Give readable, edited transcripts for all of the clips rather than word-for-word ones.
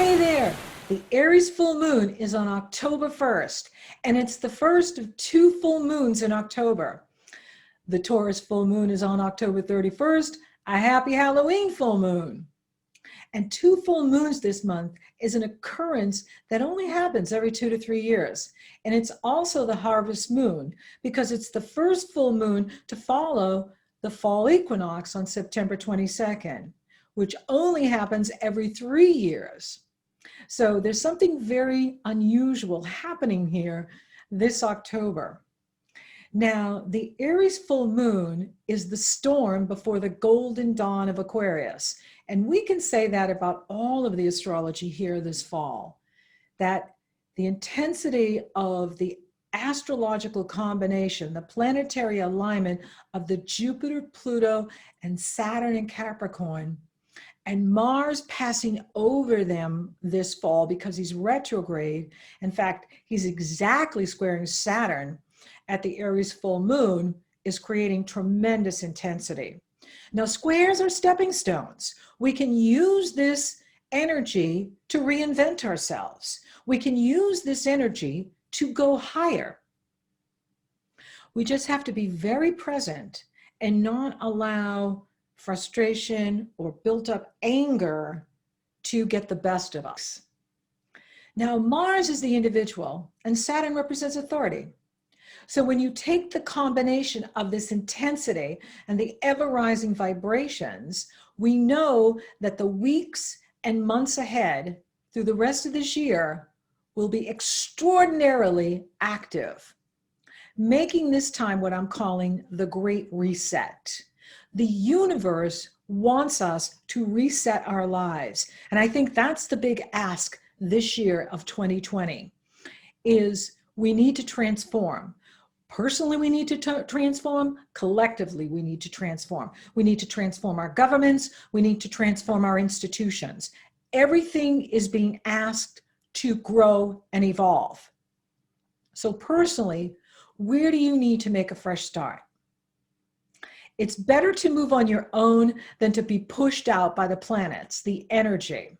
Hey there! The Aries full moon is on October 1st, and it's the first of 2 full moons in October. The Taurus full moon is on October 31st, a happy Halloween full moon. And 2 full moons this month is an occurrence that only happens every 2 to 3 years. And it's also the harvest moon because it's the first full moon to follow the fall equinox on September 22nd, which only happens every 3 years. So there's something very unusual happening here this October. Now, the Aries full moon is the storm before the golden dawn of Aquarius. And we can say that about all of the astrology here this fall, that the intensity of the astrological combination, the planetary alignment of the Jupiter, Pluto, and Saturn in Capricorn, and Mars passing over them this fall because he's retrograde. In fact, he's exactly squaring Saturn at the Aries full moon, is creating tremendous intensity. Now, squares are stepping stones. We can use this energy to reinvent ourselves. We can use this energy to go higher. We just have to be very present and not allow frustration or built up anger to get the best of us. Now, Mars is the individual and Saturn represents authority. So when you take the combination of this intensity and the ever-rising vibrations, we know that the weeks and months ahead through the rest of this year will be extraordinarily active, making this time what I'm calling the Great Reset. The universe wants us to reset our lives. And I think that's the big ask this year of 2020, is we need to transform. Personally, we need to transform. Collectively, we need to transform. We need to transform our governments. We need to transform our institutions. Everything is being asked to grow and evolve. So personally, where do you need to make a fresh start? It's better to move on your own than to be pushed out by the planets, the energy.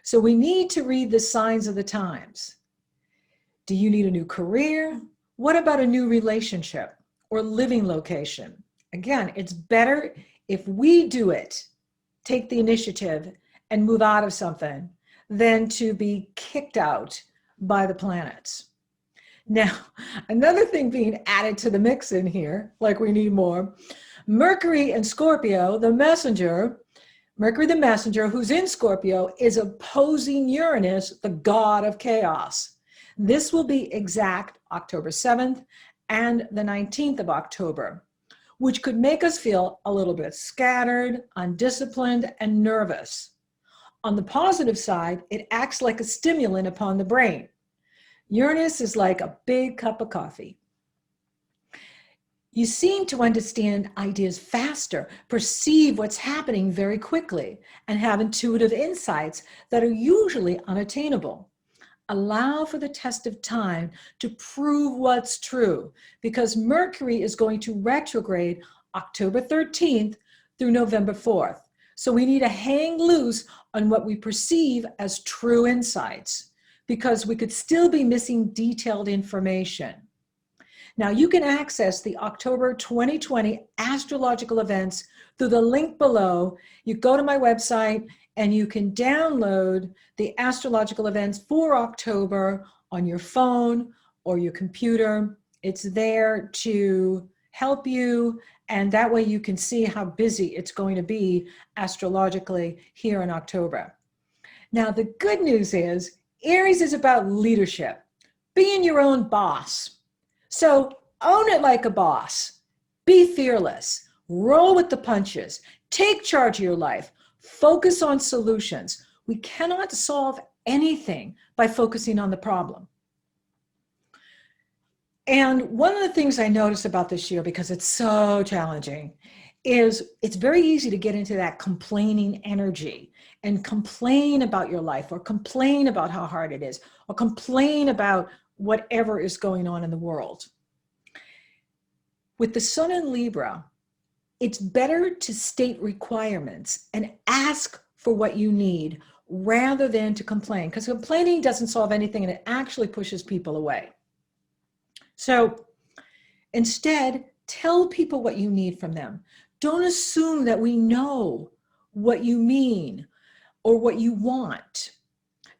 So we need to read the signs of the times. Do you need a new career? What about a new relationship or living location? Again, it's better if we do it, take the initiative and move out of something than to be kicked out by the planets. Now, another thing being added to the mix in here, like we need more, Mercury and Scorpio, the messenger, Mercury the messenger who's in Scorpio is opposing Uranus, the god of chaos. This will be exact October 7th and the 19th of October, which could make us feel a little bit scattered, undisciplined, and nervous. On the positive side, it acts like a stimulant upon the brain. Uranus is like a big cup of coffee. You seem to understand ideas faster, perceive what's happening very quickly, and have intuitive insights that are usually unattainable. Allow for the test of time to prove what's true, because Mercury is going to retrograde October 13th through November 4th. So we need to hang loose on what we perceive as true insights, because we could still be missing detailed information. Now, you can access the October 2020 astrological events through the link below. You go to my website and you can download the astrological events for October on your phone or your computer. It's there to help you, and that way you can see how busy it's going to be astrologically here in October. Now, the good news is Aries is about leadership, being your own boss. So own it like a boss. Be fearless. Roll with the punches. Take charge of your life. Focus on solutions. We cannot solve anything by focusing on the problem. And one of the things I notice about this year, because it's so challenging, is it's very easy to get into that complaining energy and complain about your life or complain about how hard it is or complain about whatever is going on in the world. With the sun in Libra, it's better to state requirements and ask for what you need rather than to complain, because complaining doesn't solve anything and it actually pushes people away. So instead, tell people what you need from them. Don't assume that we know what you mean or what you want.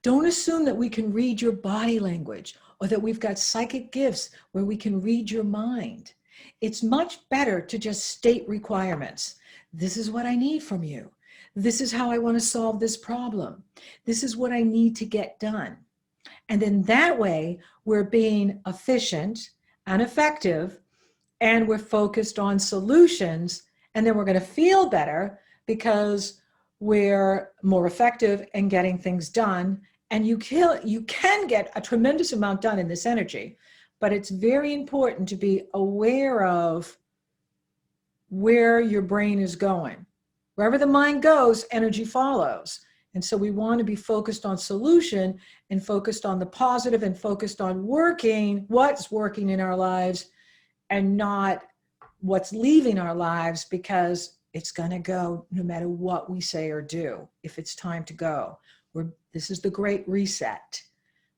Don't assume that we can read your body language or that we've got psychic gifts where we can read your mind. It's much better to just state requirements. This is what I need from you. This is how I want to solve this problem. This is what I need to get done. And then that way, we're being efficient and effective, and we're focused on solutions, and then we're going to feel better because we're more effective in getting things done. And you can get a tremendous amount done in this energy, but it's very important to be aware of where your brain is going. Wherever the mind goes, energy follows. And so we want to be focused on solution and focused on the positive and focused on what's working in our lives and not what's leaving our lives, because it's going to go no matter what we say or do. If it's time to go, this is the great reset.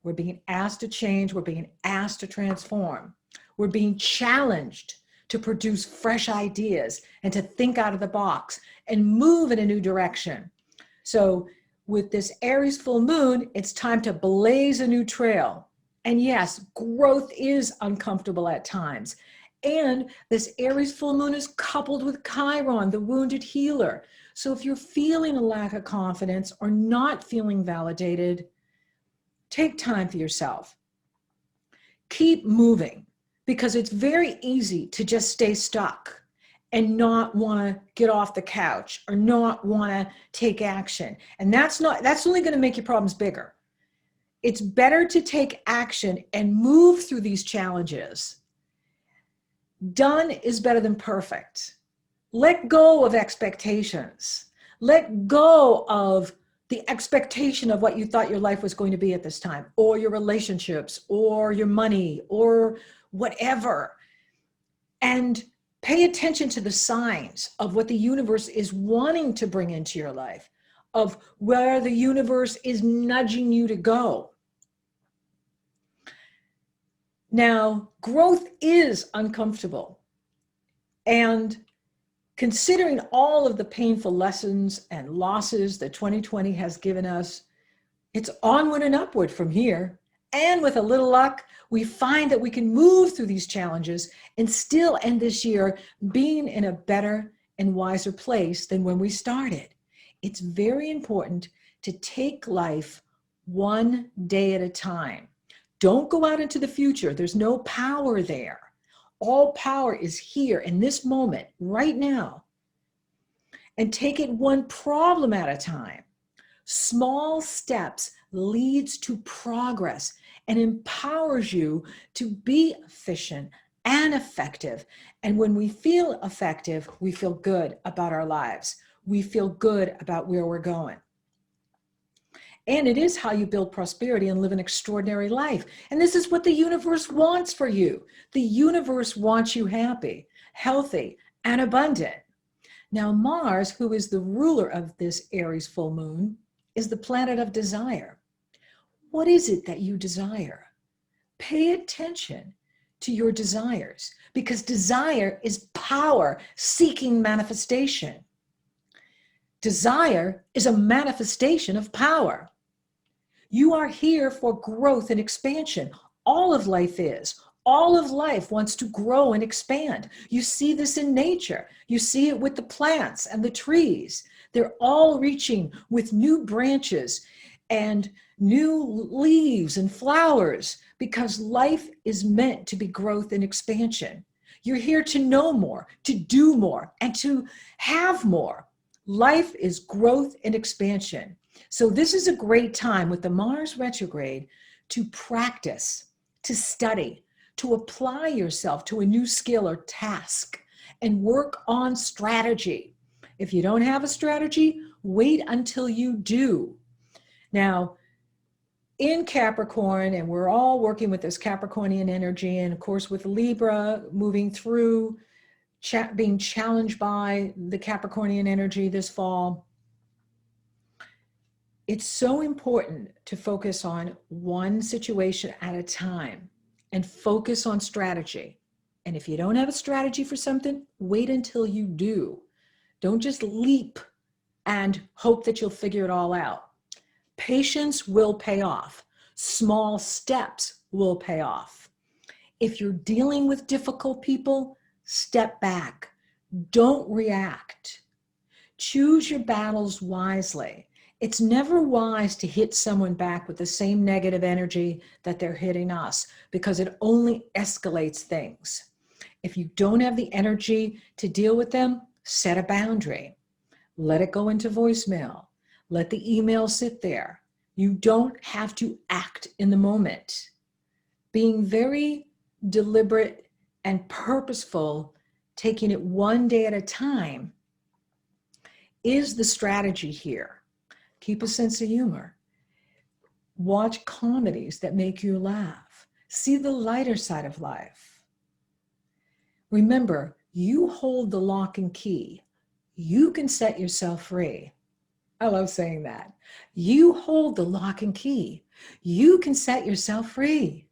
We're being asked to change. We're being asked to transform. We're being challenged to produce fresh ideas and to think out of the box and move in a new direction. So with this Aries full moon, it's time to blaze a new trail. And yes, growth is uncomfortable at times. And this Aries full moon is coupled with Chiron, the wounded healer. So if you're feeling a lack of confidence or not feeling validated, take time for yourself. Keep moving, because it's very easy to just stay stuck and not want to get off the couch or not want to take action. And that's only going to make your problems bigger. It's better to take action and move through these challenges. Done is better than perfect. Let go of expectations. Let go of the expectation of what you thought your life was going to be at this time, or your relationships, or your money, or whatever. And pay attention to the signs of what the universe is wanting to bring into your life, of where the universe is nudging you to go. Now, growth is uncomfortable. And considering all of the painful lessons and losses that 2020 has given us, it's onward and upward from here. And with a little luck, we find that we can move through these challenges and still end this year being in a better and wiser place than when we started. It's very important to take life one day at a time. Don't go out into the future. There's no power there. All power is here in this moment, right now. And take it one problem at a time. Small steps leads to progress and empowers you to be efficient and effective. And when we feel effective, we feel good about our lives. We feel good about where we're going. And it is how you build prosperity and live an extraordinary life. And this is what the universe wants for you. The universe wants you happy, healthy, and abundant. Now, Mars, who is the ruler of this Aries full moon, is the planet of desire. What is it that you desire? Pay attention to your desires, because desire is power seeking manifestation. Desire is a manifestation of power. You are here for growth and expansion. All of life is. All of life wants to grow and expand. You see this in nature. You see it with the plants and the trees. They're all reaching with new branches and new leaves and flowers, because life is meant to be growth and expansion. You're here to know more, to do more, and to have more. Life is growth and expansion. So this is a great time with the Mars retrograde to practice, to study, to apply yourself to a new skill or task, and work on strategy. If you don't have a strategy, wait until you do. Now, in Capricorn, and we're all working with this Capricornian energy, and of course with Libra moving through, being challenged by the Capricornian energy this fall, It's so important to focus on one situation at a time and focus on strategy. And if you don't have a strategy for something, wait until you do. Don't just leap and hope that you'll figure it all out. Patience will pay off. Small steps will pay off. If you're dealing with difficult people, step back. Don't react. Choose your battles wisely. It's never wise to hit someone back with the same negative energy that they're hitting us, because it only escalates things. If you don't have the energy to deal with them, set a boundary. Let it go into voicemail. Let the email sit there. You don't have to act in the moment. Being very deliberate and purposeful, taking it one day at a time, is the strategy here. Keep a sense of humor. Watch comedies that make you laugh. See the lighter side of life. Remember, you hold the lock and key. You can set yourself free. I love saying that. You hold the lock and key. You can set yourself free.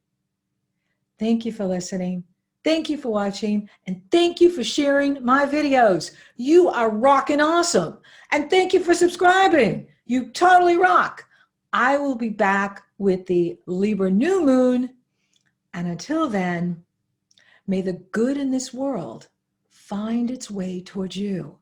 Thank you for listening. Thank you for watching, and thank you for sharing my videos. You are rocking awesome. And thank you for subscribing. You totally rock. I will be back with the Libra new moon. And until then, may the good in this world find its way towards you.